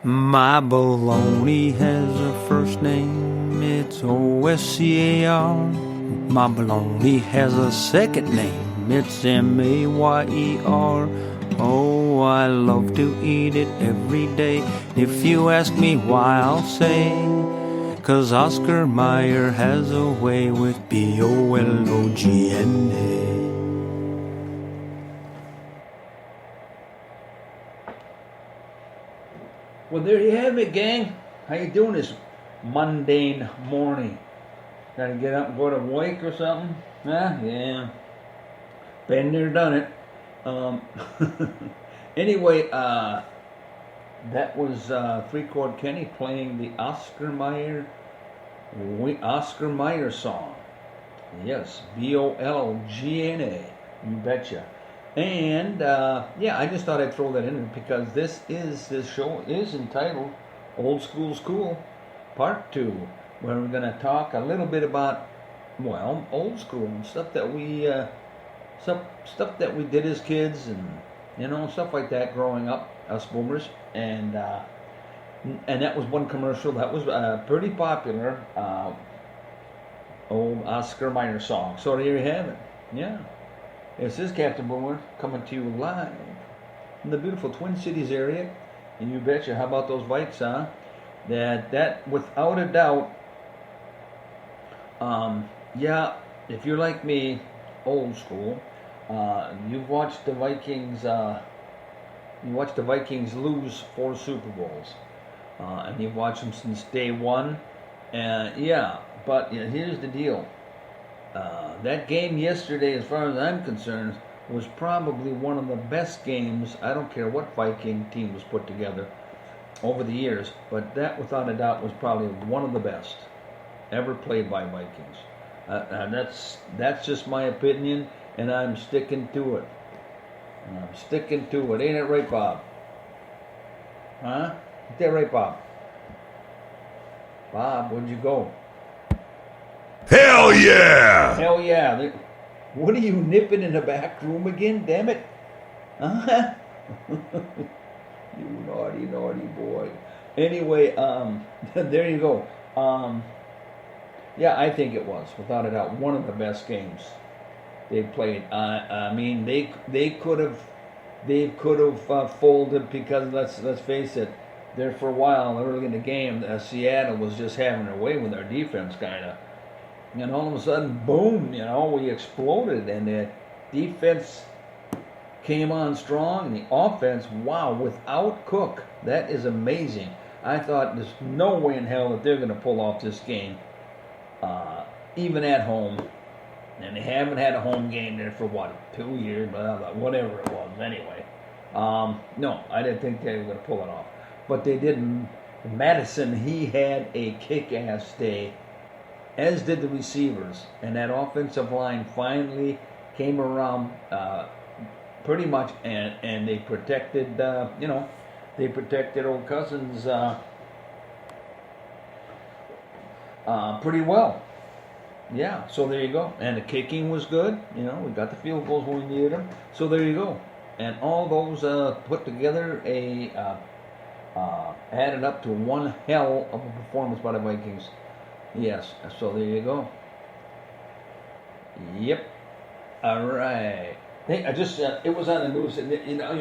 My baloney has a first name, it's O-S-C-A-R. My baloney has a second name, it's M-A-Y-E-R. Oh, I love to eat it every day. If you ask me why, I'll say, 'cause Oscar Mayer has a way with B-O-L-O-G-N-A. Well, there you have it, gang. How you doing this mundane morning? Gotta get up and go to work or something? Yeah. Been there, done it. Anyway, that was Three Chord Kenny playing the Oscar Mayer song. Yes, B-O-L-O-G-N-A. You betcha. And I just thought I'd throw that in because this show is entitled Old School's Cool Part 2, where we're going to talk a little bit about, well, old school and stuff that we did as kids, and stuff like that growing up, us boomers. And that was one commercial that was pretty popular, old Oscar Mayer song. So there you have it. Yeah. This is Captain Boomer coming to you live from the beautiful Twin Cities area. And you betcha, how about those Vikes, huh? That without a doubt, if you're like me, old school, you've watched the Vikings, lose 4 Super Bowls. And you've watched them since day one. But here's the deal. That game yesterday, as far as I'm concerned, was probably one of the best games. I don't care what Viking team was put together over the years, but that without a doubt was probably one of the best ever played by Vikings. And that's just my opinion, and I'm sticking to it. Ain't it right, Bob? Huh? Ain't that right, Bob? Bob, where'd you go? Hell yeah! Hell yeah. What are you nipping in the back room again, damn it? Huh? You naughty boy. Anyway, there you go. I think it was, without a doubt, one of the best games they played. I mean, they could have folded because let's face it, there for a while early in the game, Seattle was just having their way with their defense, kind of. And all of a sudden, boom, we exploded, and the defense came on strong, and the offense, wow, without Cook, that is amazing. I thought there's no way in hell that they're going to pull off this game, even at home. And they haven't had a home game there for, 2 years, but whatever it was, anyway. No, I didn't think they were going to pull it off. But they didn't. Madison, he had a kick-ass day, as did the receivers, and that offensive line finally came around pretty much, and they protected, old Cousins pretty well. Yeah, so there you go. And the kicking was good. We got the field goals when we needed them. So there you go. And all those put together added up to one hell of a performance by the Vikings. Yes, so there you go. Yep. All right. Hey, I just, it was on the news, and I'll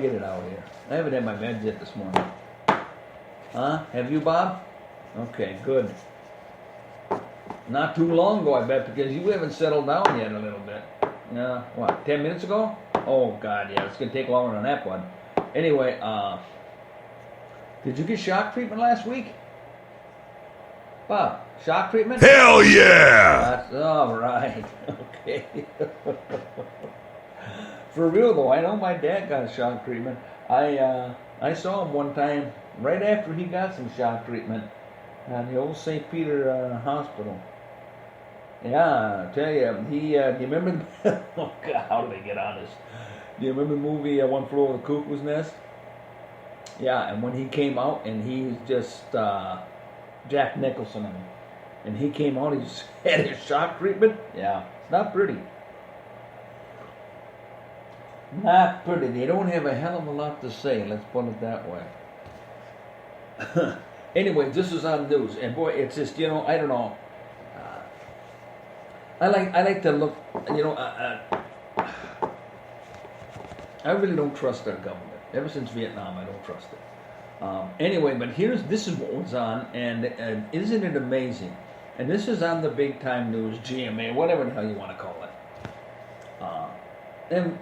get it out here. I haven't had my meds yet this morning. Huh? Have you, Bob? Okay, good. Not too long ago, I bet, because you haven't settled down yet a little bit. What, 10 minutes ago? Oh, God, yeah, it's going to take longer than that one. Anyway, did you get shock treatment last week? Bob, shock treatment? Hell yeah! That's all right. Okay. For real, though, I know my dad got shock treatment. I saw him one time right after he got some shock treatment at the old St. Peter Hospital. Yeah, I tell you, do you remember? Oh God, how did I get on this? Do you remember the movie One Flew Over the Cuckoo's Nest? Yeah, and when he came out, and he's just Jack Nicholson, and he came out, he just had his shock treatment. Yeah, it's not pretty. Not pretty. They don't have a hell of a lot to say. Let's put it that way. Anyway, this is on the news, and boy, it's just I don't know. I like to look. I really don't trust our government. Ever since Vietnam, I don't trust it. Anyway, but this is what was on, and isn't it amazing? And this is on the big time news, GMA, whatever the hell you want to call it.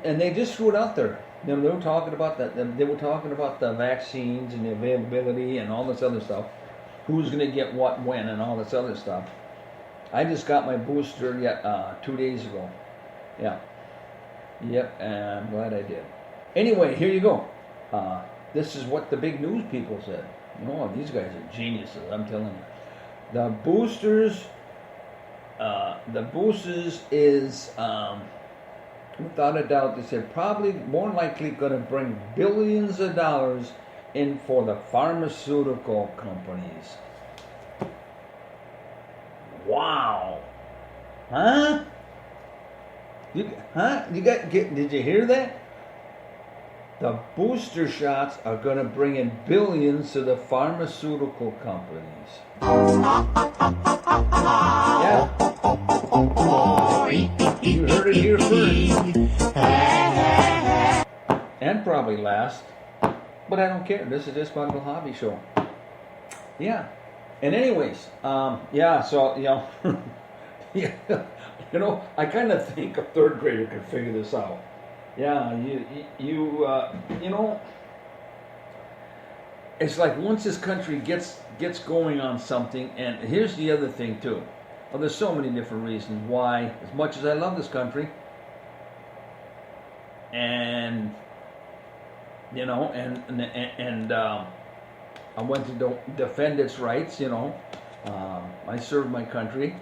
And they just threw it out there. They were talking about that. They were talking about the vaccines and the availability and all this other stuff. Who's going to get what when and all this other stuff. I just got my booster 2 days ago. Yeah. Yep, and I'm glad I did. Anyway, here you go. This is what the big news people said. These guys are geniuses, I'm telling you. The boosters is, without a doubt, they said probably more likely going to bring billions of dollars in for the pharmaceutical companies. Wow. Huh? Did you hear that? The booster shots are going to bring in billions to the pharmaceutical companies. Yeah. You heard it here first. And probably last. But I don't care. This is just my little hobby show. Yeah. And anyways, so, yeah, I kind of think a third grader could figure this out. Yeah, it's like once this country gets going on something, and here's the other thing too. Well, there's so many different reasons why, as much as I love this country, and I went to defend its rights. I served my country.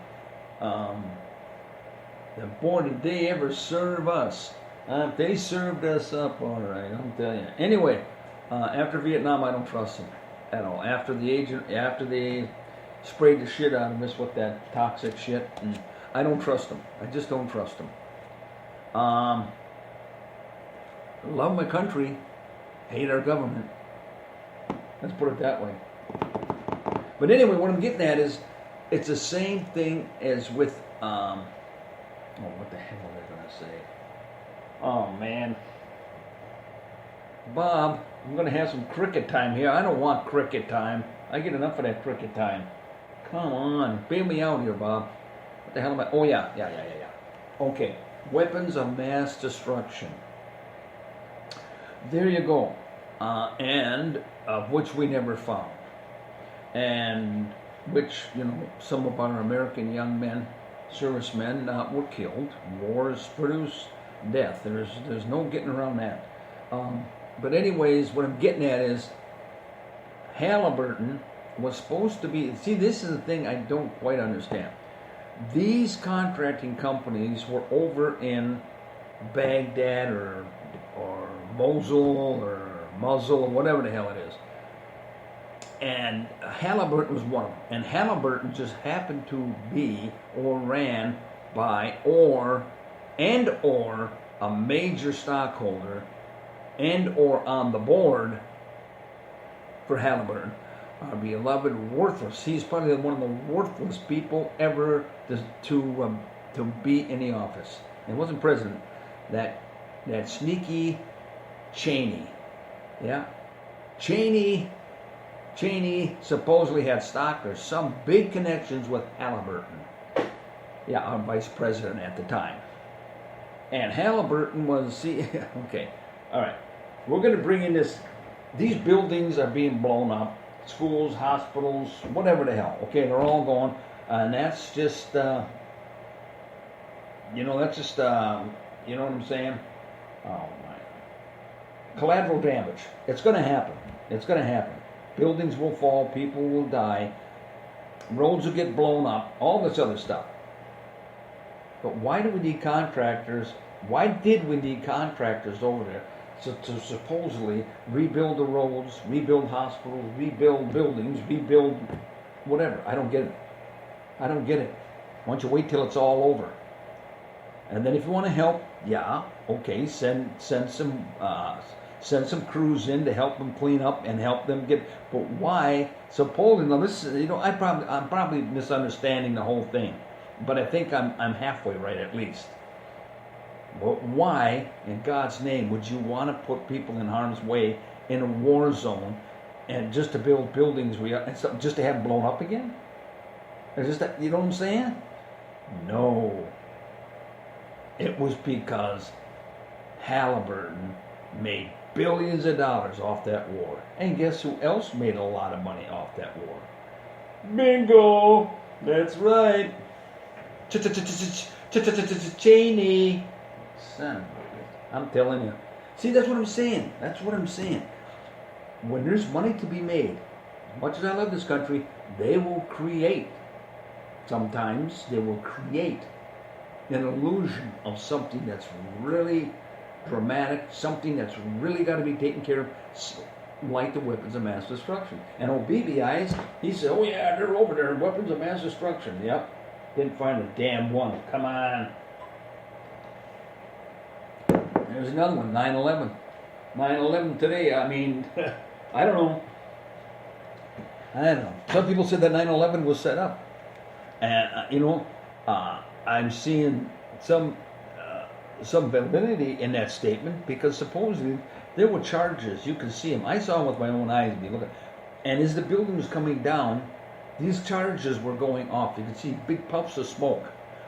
Boy, did they ever serve us? They served us up, all right. I'll tell you. Anyway, after Vietnam, I don't trust them at all. After they sprayed the shit out of us with that toxic shit, I don't trust them. I just don't trust them. Love my country, hate our government. Let's put it that way. But anyway, what I'm getting at is, it's the same thing as with, what the hell was I going to say? Oh, man. Bob, I'm going to have some cricket time here. I don't want cricket time. I get enough of that cricket time. Come on, bail me out here, Bob. What the hell am I? Oh, yeah. Okay, weapons of mass destruction. There you go. And which we never found. And which, some of our American young men, servicemen, were killed. Wars produce death. There's no getting around that. But anyways, what I'm getting at is Halliburton was supposed to be... See, this is the thing I don't quite understand. These contracting companies were over in Baghdad or Mosul or Muzzle, whatever the hell it is. And Halliburton was one of them. And Halliburton just happened to be or ran by or a major stockholder and or on the board for Halliburton. Our beloved Worthless. He's probably one of the worthless people ever to be in the office. It wasn't president. That sneaky Cheney. Yeah. Cheney supposedly had stock or some big connections with Halliburton. Yeah, our vice president at the time. And Halliburton was, okay, all right. We're going to bring in this, these buildings are being blown up, schools, hospitals, whatever the hell. Okay, they're all gone. And that's just, that's just, you know what I'm saying? Oh, my. Collateral damage. It's going to happen. It's going to happen. Buildings will fall, people will die, roads will get blown up, all this other stuff. But why do we need contractors? Why did we need contractors over there to supposedly rebuild the roads, rebuild hospitals, rebuild buildings, rebuild whatever? I don't get it. I don't get it. Why don't you wait till it's all over? And then if you want to help, yeah, okay, send some crews in to help them clean up and help them get. But why? Supposedly, now this, I'm probably misunderstanding the whole thing. But I think I'm halfway right at least. But why, in God's name, would you want to put people in harm's way in a war zone, and just to build buildings just to have them blown up again? Or just that, you know what I'm saying? No. It was because Halliburton made billions of dollars off that war. And guess who else made a lot of money off that war? Bingo! That's right. Cheney. Son of a bitch. I'm telling you. See, that's what I'm saying. That's what I'm saying. When there's money to be made, as much as I love this country, they will create. Sometimes they will create an illusion of something that's really dramatic, something that's really got to be taken care of, like the weapons of mass destruction. And old BB Eyes, he said, oh yeah, they're over there, weapons of mass destruction. Yep. Didn't find a damn one. Come on. There's another one, 9/11. 9/11 today, I mean, I don't know. Some people said that 9/11 was set up. And, I'm seeing some validity in that statement, because supposedly there were charges. You can see them. I saw them with my own eyes. And as the building was coming down, these charges were going off. You could see big puffs of smoke.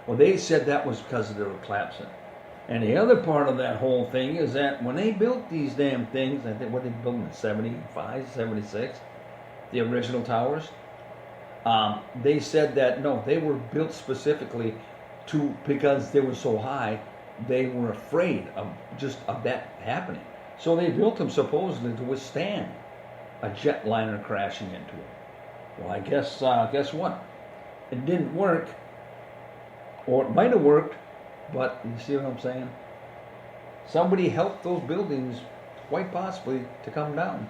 Well, they said that was because they were collapsing. And the other part of that whole thing is that when they built these damn things, I think what they built in 75, 76, the original towers, they said that no, they were built specifically because they were so high, they were afraid of that happening. So they built them supposedly to withstand a jetliner crashing into it. Well, I guess what? It didn't work, or it might have worked, but you see what I'm saying? Somebody helped those buildings, quite possibly, to come down.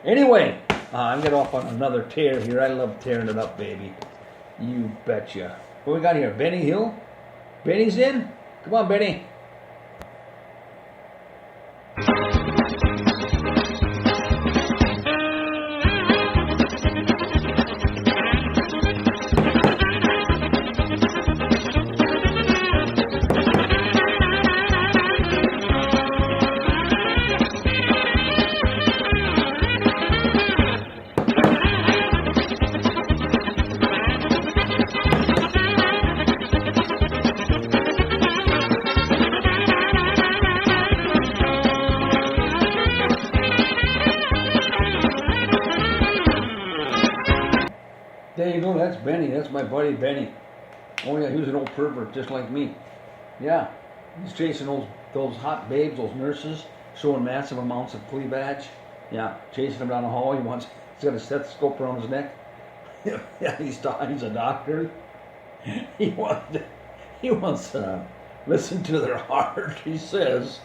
Anyway, I'm getting off on another tear here. I love tearing it up, baby. You betcha. What we got here? Benny Hill? Benny's in? Come on, Benny. There you go, that's Benny. That's my buddy Benny. Oh yeah, he was an old pervert just like me. Yeah, he's chasing those hot babes, those nurses, showing massive amounts of cleavage. Yeah, chasing them down the hall. He's got a stethoscope around his neck. Yeah, he's a doctor. He wants to listen to their heart, he says.